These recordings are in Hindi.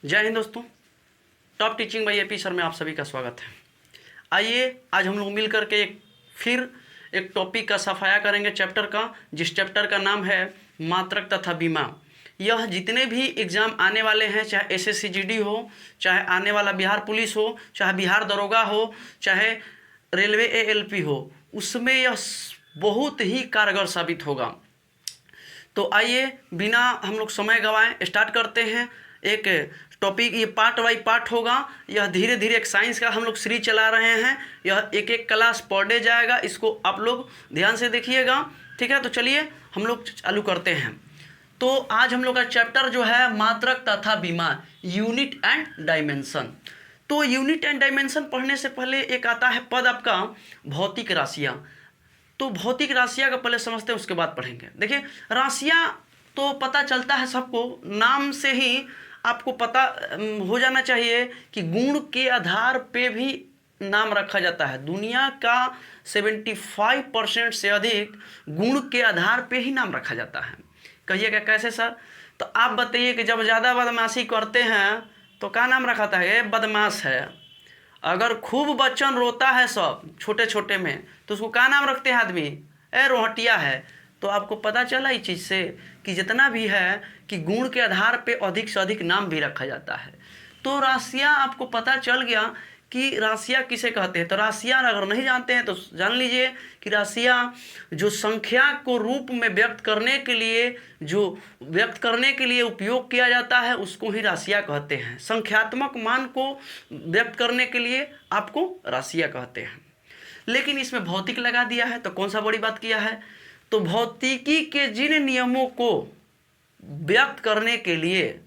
जय हिंद दोस्तों। Top teaching by AP sir में आप सभी का स्वागत है। आइए आज हम लोग मिल करके फिर एक टॉपिक का सफाया करेंगे चैप्टर का, जिस चैप्टर का नाम है मात्रक तथा बीमा। यह जितने भी एग्ज़ाम आने वाले हैं, चाहे एसएससी-जीडी हो, चाहे आने वाला बिहार पुलिस हो, चाहे बिहार दरोगा हो, चाहे रेलवे एएलपी हो, उसमें यह बहुत ही कारगर साबित होगा। तो आइए बिना हम लोग समय गंवाएं स्टार्ट करते हैं। एक टॉपिक, ये पार्ट बाई पार्ट होगा। यह धीरे धीरे एक साइंस का हम लोग सीरीज चला रहे हैं। यह एक एक क्लास पर डे जाएगा, इसको आप लोग ध्यान से देखिएगा, ठीक है। तो चलिए हम लोग चालू करते हैं। तो आज हम लोग का चैप्टर जो है मात्रक तथा बीमा, यूनिट एंड डायमेंशन। तो यूनिट एंड डायमेंशन पढ़ने से पहले एक आता है पद आपका भौतिक राशियाँ। तो भौतिक राशियाँ का पहले समझते हैं, उसके बाद पढ़ेंगे। देखिए राशियाँ तो पता चलता है सबको, नाम से ही आपको पता हो जाना चाहिए कि गुण के आधार पे भी नाम रखा जाता है। दुनिया का 75% से अधिक गुण के आधार पे ही नाम रखा जाता है। कहिएगा कैसे सर? तो आप बताइए कि जब ज़्यादा बदमाशी करते हैं तो क्या नाम रखा था? ये बदमाश है। अगर खूब बच्चन रोता है सब छोटे छोटे में, तो उसको क्या नाम रखते हैं आदमी? रोहटिया है। तो आपको पता चला इस चीज़ से कि जितना भी है कि गुण के आधार पे अधिक से अधिक नाम भी रखा जाता है। तो राशियाँ आपको पता चल गया कि राशियाँ किसे कहते हैं। तो राशियाँ अगर नहीं जानते हैं तो जान लीजिए कि राशियाँ जो संख्या को रूप में व्यक्त करने के लिए उपयोग किया जाता है, उसको ही राशियाँ कहते हैं। संख्यात्मक मान को व्यक्त करने के लिए आपको राशियाँ कहते हैं। लेकिन इसमें भौतिक लगा दिया है, तो कौन सा बड़ी बात किया है? तो भौतिकी के जिन नियमों को व्यक्त करने के लिए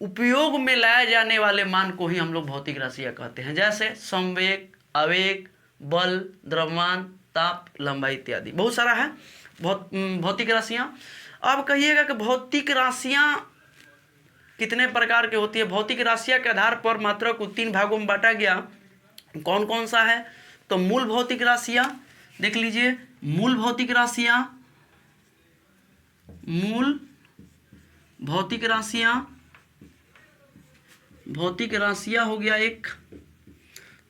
उपयोग में लाए जाने वाले मान को ही हम लोग भौतिक राशियाँ कहते हैं। जैसे संवेग, आवेग, बल, द्रव्यमान, ताप, लंबाई इत्यादि बहुत सारा है भौतिक राशियाँ। अब कहिएगा कि भौतिक राशियाँ कितने प्रकार की होती है? भौतिक राशियाँ के आधार पर मात्रा को 3 भागों में बांटा गया। कौन कौन सा है? तो मूल भौतिक राशियाँ देख लीजिए। मूल भौतिक राशियाँ हो गया एक।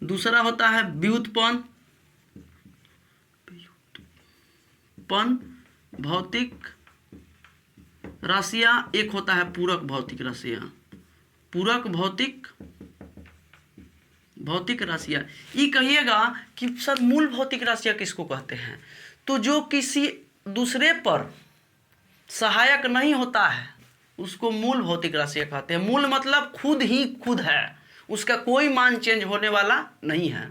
दूसरा होता है व्युत्पन्न भौतिक राशियाँ। एक होता है पूरक भौतिक राशियाँ। पूरक भौतिक राशियाँ। ये कहिएगा कि सर मूल भौतिक राशियाँ किसको कहते हैं? तो जो किसी दूसरे पर सहायक नहीं होता है उसको मूल भौतिक राशियाँ कहते हैं। मूल मतलब खुद ही खुद है, उसका कोई मान चेंज होने वाला नहीं है।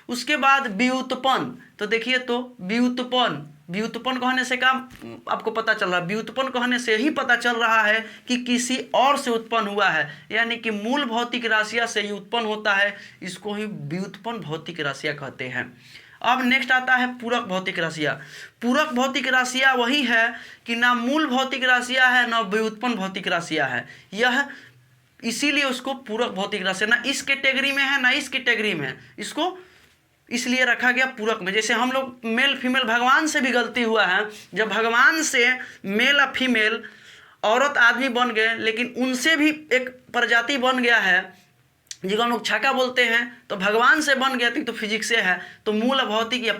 उसके बाद व्युत्पन्न। तो देखिए, तो व्युत्पन्न कहने से क्या आपको पता चल रहा है? व्युत्पन्न कहने से ही पता चल रहा है कि किसी और से उत्पन्न हुआ है, यानी कि मूल भौतिक राशियाँ से ही उत्पन्न होता है। इसको ही व्युत्पन्न भौतिक राशियाँ कहते हैं। अब नेक्स्ट आता है पूरक भौतिक राशियाँ। पूरक भौतिक राशियाँ वही है कि ना मूल भौतिक राशियाँ है ना व्युत्पन्न भौतिक राशियाँ है। यह इसीलिए उसको पूरक भौतिक राशियाँ, ना इस कैटेगरी में है ना इस कैटेगरी में, इसको इसलिए रखा गया पूरक में। जैसे हम लोग मेल फीमेल, भगवान से भी गलती हुआ है। जब भगवान से मेल और फीमेल औरत आदमी बन गए, लेकिन उनसे भी एक प्रजाति बन गया है जिसको हम लोग छाका बोलते हैं। तो भगवान से बन गया तो फिजिक्स से है। तो मूल भौतिक या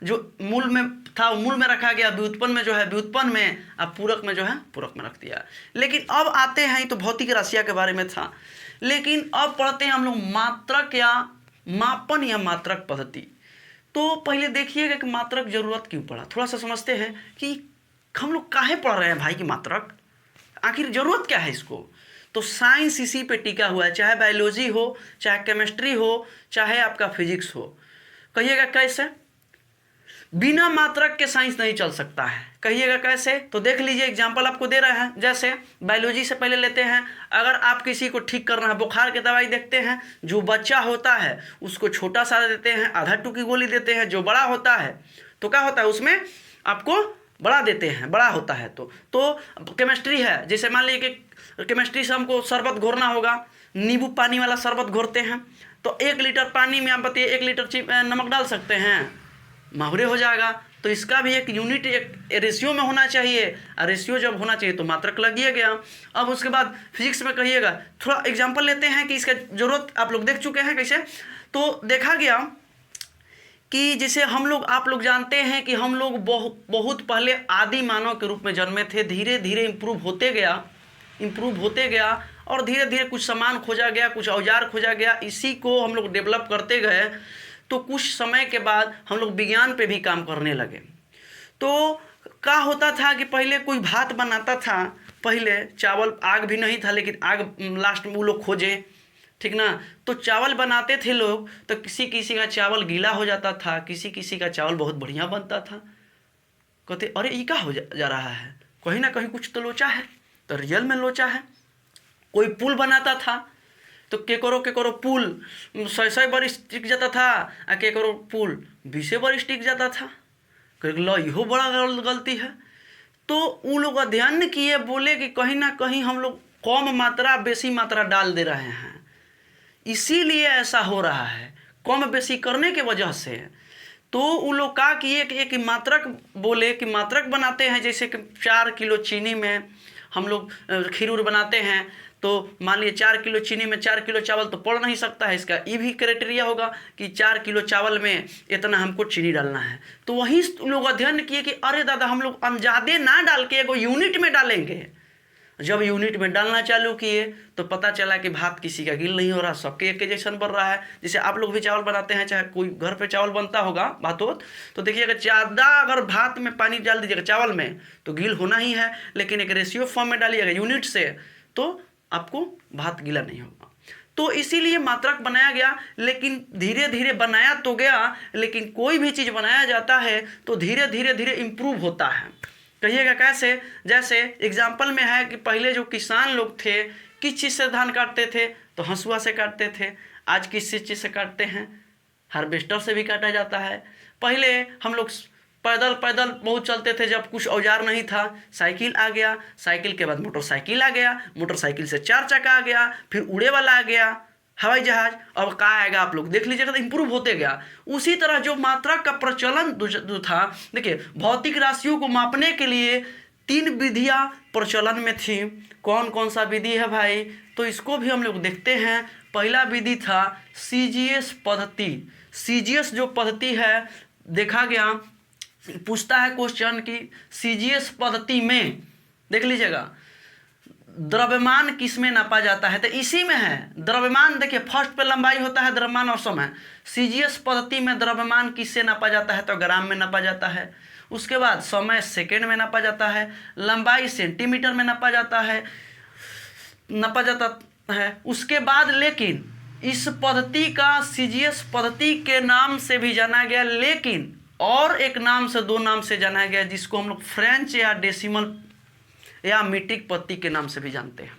जो मूल में था वो मूल में रखा गया, व्युत्पन्न में जो है व्युत्पन्न में, अब पूरक में जो है पूरक में रख दिया। लेकिन अब आते हैं, तो भौतिक राशियाँ के बारे में था, लेकिन अब पढ़ते हैं हम लोग मात्रक या मापन या मात्रक पद्धति। तो पहले देखिएगा कि मात्रक जरूरत क्यों पड़ा, थोड़ा सा समझते हैं कि हम लोग काहे पढ़ रहे हैं भाई कि मात्रक, आखिर जरूरत क्या है इसको। तो साइंस इसी पे टिका हुआ है, चाहे बायोलॉजी हो, चाहे केमिस्ट्री हो, चाहे आपका फिजिक्स हो। कहिएगा कैसे? बिना मात्रक के साइंस नहीं चल सकता है। कहिएगा कैसे? तो देख लीजिए, एग्जाम्पल आपको दे रहे हैं। जैसे बायोलॉजी से पहले लेते हैं, अगर आप किसी को ठीक करना है, बुखार की दवाई देखते हैं, जो बच्चा होता है उसको छोटा सा देते हैं, आधा टूकी गोली देते हैं। जो बड़ा होता है तो क्या होता है, उसमें आपको बड़ा देते हैं, बड़ा होता है। तो केमिस्ट्री है, जैसे मान लीजिए कि केमिस्ट्री से हमको शरबत घोरना होगा, नींबू पानी वाला शरबत घोरते हैं। तो 1 लीटर पानी में आप बताइए 1 लीटर नमक डाल सकते हैं? माहुरे हो जाएगा। तो इसका भी एक यूनिट एक रेशियो में होना चाहिए, और रेशियो जब होना चाहिए तो मात्रक लगिए गया। अब उसके बाद फिजिक्स में कहिएगा, थोड़ा एग्जांपल लेते हैं कि इसका ज़रूरत आप लोग देख चुके हैं कैसे। तो देखा गया कि जैसे हम लोग, आप लोग जानते हैं कि हम लोग बहुत पहले आदि मानव के रूप में जन्मे थे, धीरे धीरे इम्प्रूव होते गया और धीरे धीरे कुछ सामान खोजा गया, कुछ औजार खोजा गया, इसी को हम लोग डेवलप करते गए। तो कुछ समय के बाद हम लोग विज्ञान पे भी काम करने लगे। तो क्या होता था कि पहले कोई भात बनाता था, पहले चावल, आग भी नहीं था लेकिन आग लास्ट में वो लोग खोजे, ठीक ना। तो चावल बनाते थे लोग, तो किसी किसी का चावल गीला हो जाता था, किसी किसी का चावल बहुत बढ़िया बनता था। कहते अरे ये क्या हो जा रहा है, कहीं ना कहीं कुछ तो लोचा है। तो रियल में लोचा है। कोई पुल बनाता था तो केकरो पुल 100 बरिस टिक जाता था, आ केकरो पुल 20 बरिस टिक जाता था। लो इहो बड़ा गलती है। तो वो लोग अध्ययन किए, बोले कि कहीं ना कहीं हम लोग कम मात्रा बेसी मात्रा डाल दे रहे हैं, इसीलिए ऐसा हो रहा है, कम बेसी करने के वजह से। तो वो लोग क्या किए कि एक मात्रक बोले कि मात्रक बनाते हैं, जैसे कि 4 किलो चीनी में हम लोग खीर बनाते हैं, तो मान लीजिए 4 किलो चीनी में 4 किलो चावल तो पड़ नहीं सकता है, इसका ये भी क्राइटेरिया होगा कि 4 किलो चावल में इतना हमको चीनी डालना है। तो वही लोग अध्ययन किए कि अरे दादा हम लोग अंदाजे ना डाल के एगो यूनिट में डालेंगे। जब यूनिट में डालना चालू किए तो पता चला कि भात किसी का गील नहीं हो रहा, सबके एक जैसा बन रहा है। जैसे आप लोग भी चावल बनाते हैं, चाहे कोई घर पे चावल बनता होगा भात हो, तो देखिएगा ज़्यादा अगर भात में पानी डाल दीजिएगा चावल में तो गील होना ही है, लेकिन एक रेशियो फॉर्म में डालिएगा यूनिट से तो आपको भात गीला नहीं होगा। तो इसीलिए मात्रक बनाया गया, लेकिन धीरे धीरे बनाया तो गया, लेकिन कोई भी चीज़ बनाया जाता है तो धीरे धीरे इम्प्रूव होता है। कहिएगा कैसे, जैसे एग्जाम्पल में है कि पहले जो किसान लोग थे किस चीज़ से धान काटते थे, तो हंसुआ से काटते थे। आज किस चीज़ से काटते हैं, हार्वेस्टर से भी काटा जाता है। पहले हम लोग पैदल बहुत चलते थे, जब कुछ औजार नहीं था, साइकिल आ गया, साइकिल के बाद मोटरसाइकिल आ गया, मोटरसाइकिल से 4 चक्का आ गया, फिर उड़े वाला आ गया, हवाई जहाज। अब कहाँ आएगा आप लोग देख लीजिएगा, तो इम्प्रूव होते गया। उसी तरह जो मात्रा का प्रचलन जो था, देखिए भौतिक राशियों को मापने के लिए 3 विधियाँ प्रचलन में थी। कौन कौन सा विधि है भाई, तो इसको भी हम लोग देखते हैं। पहला विधि था CGS पद्धति। CGS जो पद्धति है, देखा गया, पूछता है क्वेश्चन कि CGS पद्धति में देख लीजिएगा द्रव्यमान किस में नापा जाता है, तो इसी में है द्रव्यमान। देखिए फर्स्ट पे लंबाई होता है, द्रव्यमान और समय। CGS पद्धति में द्रव्यमान किससे नापा जाता है, तो ग्राम में नापा जाता है। उसके बाद समय सेकेंड में नापा जाता है, लंबाई सेंटीमीटर में नापा जाता है। उसके बाद लेकिन इस पद्धति का CGS पद्धति के नाम से भी जाना गया, लेकिन और एक नाम से, 2 नाम से जाना गया, जिसको हम लोग फ्रेंच या डेसिमल या मीट्रिक पद्धति के नाम से भी जानते हैं।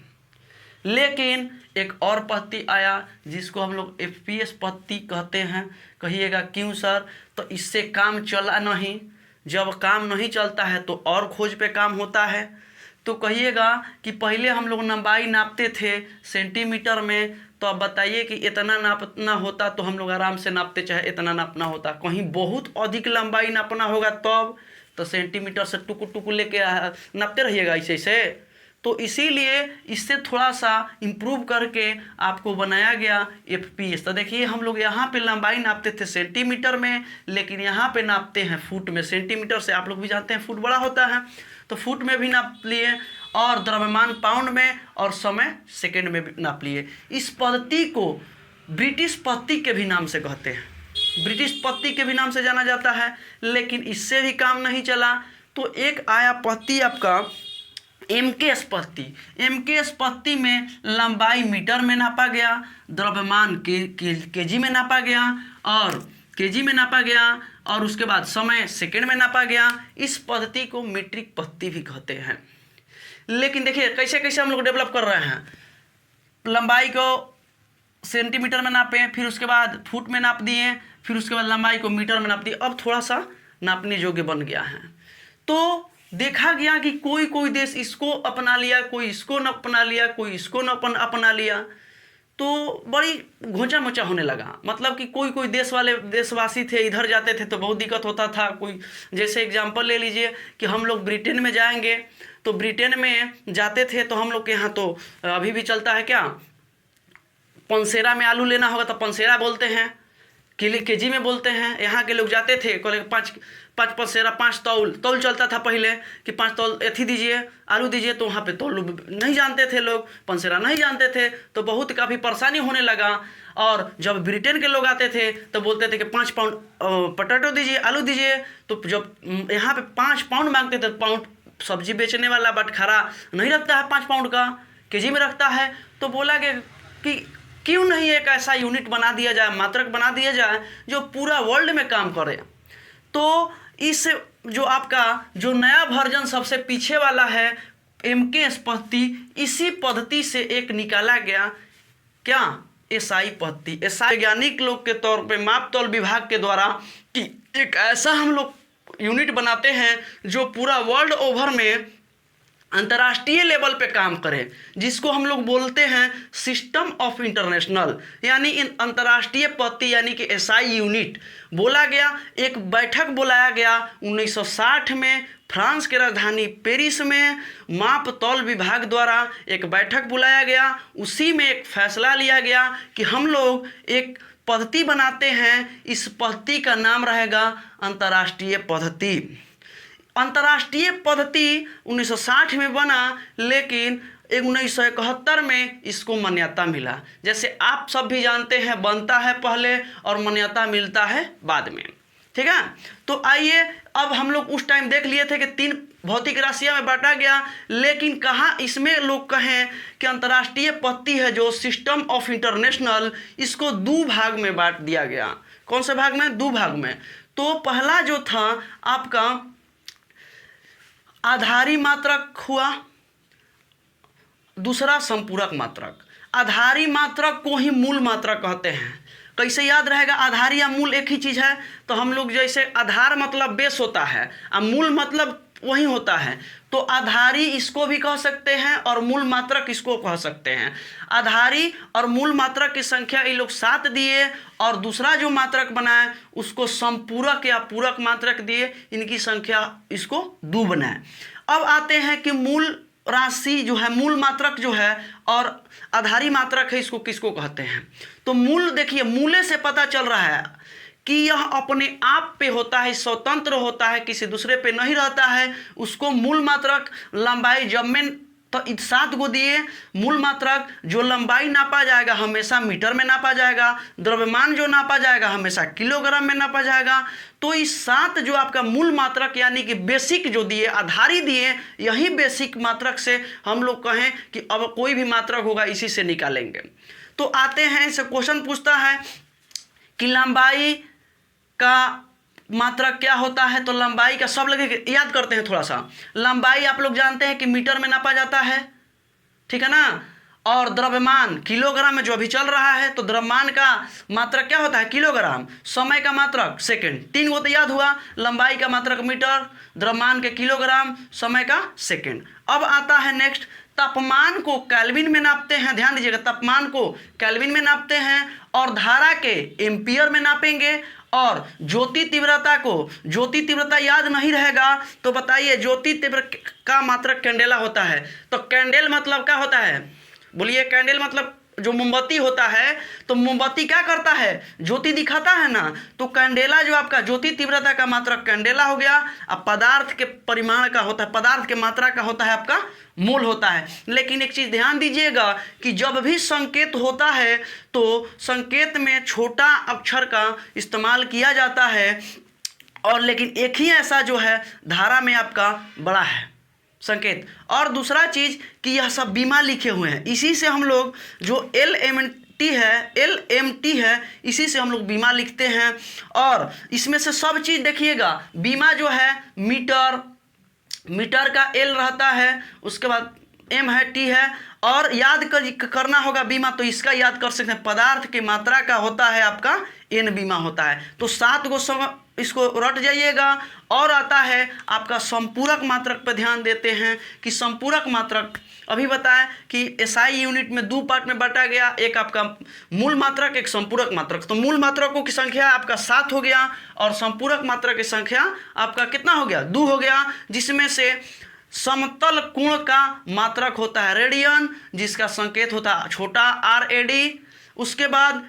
लेकिन एक और पद्धति आया जिसको हम लोग FPS पद्धति कहते हैं। कहिएगा क्यों सर, तो इससे काम चला नहीं। जब काम नहीं चलता है तो और खोज पे काम होता है। तो कहिएगा कि पहले हम लोग लंबाई नापते थे सेंटीमीटर में, तो अब बताइए कि इतना नापना होता तो हम लोग आराम से नापते, चाहे इतना नापना होता। कहीं बहुत अधिक लंबाई नापना होगा तब तो सेंटीमीटर से टुकु लेके नापते रहिएगा ऐसे। तो इसीलिए इससे थोड़ा सा इम्प्रूव करके आपको बनाया गया FPS। तो देखिए हम लोग यहाँ पे लंबाई नापते थे सेंटीमीटर में, लेकिन यहाँ पे नापते हैं फुट में। सेंटीमीटर से आप लोग भी जानते हैं फुट बड़ा होता है, तो फुट में भी नाप लिए, और द्रव्यमान पाउंड में, और समय सेकेंड में भी नाप लिए। इस पद्धति को ब्रिटिश पद्धति के भी नाम से कहते हैं, ब्रिटिश पद्धति के भी नाम से जाना जाता है। लेकिन इससे भी काम नहीं चला, तो एक आया पद्धति आपका MKS पद्धति। MKS पद्धति में लंबाई मीटर में नापा गया, द्रव्यमान केजी में नापा गया, और केजी में नापा गया, और उसके बाद समय सेकेंड में नापा गया। इस पद्धति को मीट्रिक पद्धति भी कहते हैं। लेकिन देखिए कैसे कैसे हम लोग डेवलप कर रहे हैं। लंबाई को सेंटीमीटर में नापें, फिर उसके बाद फुट में नाप दिए, फिर उसके बाद लंबाई को मीटर में नाप दिए। अब थोड़ा सा नापने योग्य बन गया है। तो देखा गया कि कोई देश इसको अपना लिया, कोई इसको न अपना लिया, कोई इसको न अपना लिया। तो बड़ी घोंचा मोचा होने लगा। मतलब कि कोई कोई देशवासी थे, इधर जाते थे तो बहुत दिक्कत होता था। कोई जैसे एग्जांपल ले लीजिए कि हम लोग ब्रिटेन में जाएंगे, तो ब्रिटेन में जाते थे तो हम लोग के यहाँ तो अभी भी चलता है क्या, पंसेरा में आलू लेना होगा तो पंसेरा बोलते हैं, केजी में बोलते हैं। यहाँ के लोग जाते थे, कहले पाँच पंसेरा 5 तौल चलता था पहले कि 5 तौल एथी दीजिए, आलू दीजिए, तो वहाँ पे तौल नहीं जानते थे लोग, पंसेरा नहीं जानते थे, तो बहुत काफ़ी परेशानी होने लगा। और जब ब्रिटेन के लोग आते थे तो बोलते थे कि 5 पाउंड पटाटो दीजिए, आलू दीजिए, तो जब यहाँ पे 5 पाउंड मांगते थे, पाउंड सब्जी बेचने वाला बटखरा नहीं रखता है 5 पाउंड का, केजी में रखता है। तो बोला कि क्यों नहीं एक ऐसा यूनिट बना दिया जाए, मात्रक बना दिया जाए जो पूरा वर्ल्ड में काम करे। तो इस जो आपका जो नया वर्जन सबसे पीछे वाला है MKS पद्धति, इसी पद्धति से एक निकाला गया क्या, SI पद्धति। SI वैज्ञानिक लोग के तौर पे माप तौल विभाग के द्वारा कि एक ऐसा हम लोग यूनिट बनाते हैं जो पूरा वर्ल्ड ओवर में अंतर्राष्ट्रीय लेवल पे काम करे, जिसको हम लोग बोलते हैं सिस्टम ऑफ इंटरनेशनल, यानी अंतर्राष्ट्रीय पद्धति, यानी कि SI यूनिट बोला गया। एक बैठक बुलाया गया 1960 में फ्रांस के राजधानी पेरिस में, माप तौल विभाग द्वारा एक बैठक बुलाया गया। उसी में एक फैसला लिया गया कि हम लोग एक पद्धति बनाते हैं, इस पद्धति का नाम रहेगा अंतर्राष्ट्रीय पद्धति। अंतर्राष्ट्रीय पद्धति 1960 में बना, लेकिन 1971 में इसको मान्यता मिला। जैसे आप सब भी जानते हैं, बनता है पहले और मान्यता मिलता है बाद में, ठीक है। तो आइए अब हम लोग उस टाइम देख लिए थे कि 3 भौतिक राशियां में बांटा गया, लेकिन कहाँ इसमें लोग कहें कि अंतर्राष्ट्रीय पद्धति है जो सिस्टम ऑफ इंटरनेशनल, इसको 2 भाग में बांट दिया गया। कौन से भाग में? 2 भाग में। तो पहला जो था आपका आधारी मात्रक हुआ, दूसरा संपूरक मात्रक। आधारी मात्रक को ही मूल मात्रक कहते हैं। कैसे याद रहेगा? आधारी या मूल एक ही चीज़ है। तो हम लोग जैसे आधार मतलब बेस होता है और मूल मतलब वही होता है, तो आधारी इसको भी कह सकते हैं और मूल मात्रक इसको कह सकते हैं। आधारी और मूल मात्रक की संख्या ये लोग 7 दिए, और दूसरा जो मात्रक बनाए उसको संपूरक या पूरक मात्रक दिए, इनकी संख्या इसको 2 बनाए। अब आते हैं कि मूल राशि जो है, मूल मात्रक जो है और आधारी मात्रक है, इसको किसको कहते हैं? तो मूल देखिए, मूले से पता चल रहा है कि यह अपने आप पे होता है, स्वतंत्र होता है, किसी दूसरे पे नहीं रहता है, उसको मूल मात्रक। लंबाई जब में तो 7 को दिए मूल मात्रक, जो लंबाई नापा जाएगा हमेशा मीटर में नापा जाएगा, द्रव्यमान जो नापा जाएगा हमेशा किलोग्राम में नापा जाएगा। तो इस 7 जो आपका मूल मात्रक यानी कि बेसिक जो दिए, आधारी दिए, यही बेसिक मात्रक से हम लोग कहें कि अब कोई भी मात्रक होगा इसी से निकालेंगे। तो आते हैं, इसे क्वेश्चन पूछता है कि लंबाई का मात्रक क्या होता है। तो लंबाई का सब लोग याद करते हैं थोड़ा सा। लंबाई आप लोग जानते हैं कि मीटर में नापा जाता है, ठीक है ना। और द्रव्यमान किलोग्राम में जो अभी चल रहा है, तो द्रव्यमान का मात्रक क्या होता है? किलोग्राम। समय का मात्रक सेकंड। 3 को तो याद हुआ। लंबाई का मात्रक मीटर, द्रव्यमान के किलोग्राम, समय का सेकंड। अब आता है नेक्स्ट, तापमान को केल्विन में नापते हैं। ध्यान दीजिएगा, तापमान को केल्विन में नापते हैं और धारा के एम्पियर में नापेंगे। और ज्योति तीव्रता को, ज्योति तीव्रता याद नहीं रहेगा तो बताइए, ज्योति तीव्र का मात्रक कैंडेला होता है। तो कैंडल मतलब क्या होता है? बोलिए, कैंडल मतलब जो मोमबत्ती होता है, तो मोमबत्ती क्या करता है? ज्योति दिखाता है ना। तो कैंडेला जो आपका ज्योति तीव्रता का मात्रक कैंडेला हो गया। अब पदार्थ के परिमाण का होता है, पदार्थ के मात्रा का होता है आपका मोल होता है। लेकिन एक चीज़ ध्यान दीजिएगा कि जब भी संकेत होता है तो संकेत में छोटा अक्षर का इस्तेमाल किया जाता है, और लेकिन एक ही ऐसा जो है धारा में आपका बड़ा है संकेत। और दूसरा चीज़ कि यह सब बीमा लिखे हुए हैं, इसी से हम लोग जो LMT है, इसी से हम लोग बीमा लिखते हैं। और इसमें से सब चीज़ देखिएगा, बीमा जो है मीटर का L रहता है, उसके बाद M है, T है, और याद करना होगा बीमा, तो इसका याद कर सकते हैं, पदार्थ की मात्रा का होता है आपका N बीमा होता है। तो 7 को इसको रट जाइएगा। और आता है आपका संपूरक मात्रक पर ध्यान देते हैं कि संपूरक मात्रक अभी बताया कि एसआई यूनिट में 2 पार्ट में बांटा गया, एक आपका मूल मात्रक, एक संपूरक मात्रक। तो मूल मात्रकों की संख्या आपका 7 हो गया और संपूरक मात्रक की संख्या आपका कितना हो गया, 2 हो गया, जिसमें से समतल कोण का मात्रक होता है रेडियन, जिसका संकेत होता है छोटा RAD। उसके बाद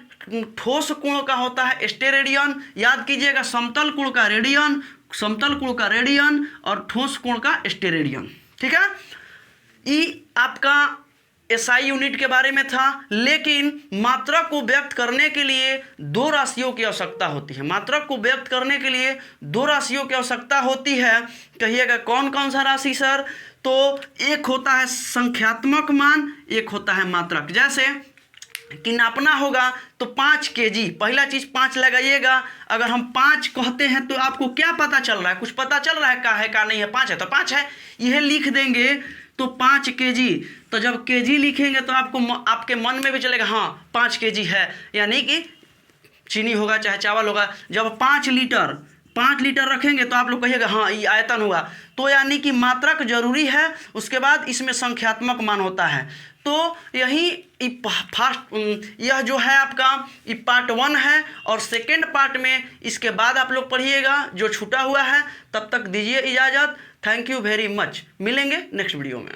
ठोस कोण का होता है स्टेरेडियन। याद कीजिएगा, समतल कोण का रेडियन, समतल कोण का रेडियन और ठोस कोण का स्टेरेडियन। ठीक है, ये आपका एसआई यूनिट के बारे में था। लेकिन मात्रक को व्यक्त करने के लिए 2 राशियों की आवश्यकता होती है। मात्रक को व्यक्त करने के लिए 2 राशियों की आवश्यकता होती है। कहिएगा कौन कौन सा राशि सर? तो एक होता है संख्यात्मक मान, एक होता है मात्रक। जैसे कि नापना होगा तो 5 kg, पहला चीज़ 5 लगाइएगा। अगर हम 5 कहते हैं तो आपको क्या पता चल रहा है? कुछ पता चल रहा है का नहीं है? 5 है तो 5 है, यह लिख देंगे तो 5 kg। तो जब kg लिखेंगे तो आपको आपके मन में भी चलेगा हाँ 5 kg है, यानी कि चीनी होगा चाहे चावल होगा। जब 5 लीटर रखेंगे तो आप लोग कहिएगा हाँ ये आयतन होगा। तो यानी कि मात्रक जरूरी है, उसके बाद इसमें संख्यात्मक मान होता है। तो यही यह जो है आपका ये पार्ट 1 है, और सेकेंड पार्ट में इसके बाद आप लोग पढ़िएगा जो छूटा हुआ है। तब तक दीजिए इजाज़त। थैंक यू वेरी मच, मिलेंगे नेक्स्ट वीडियो में।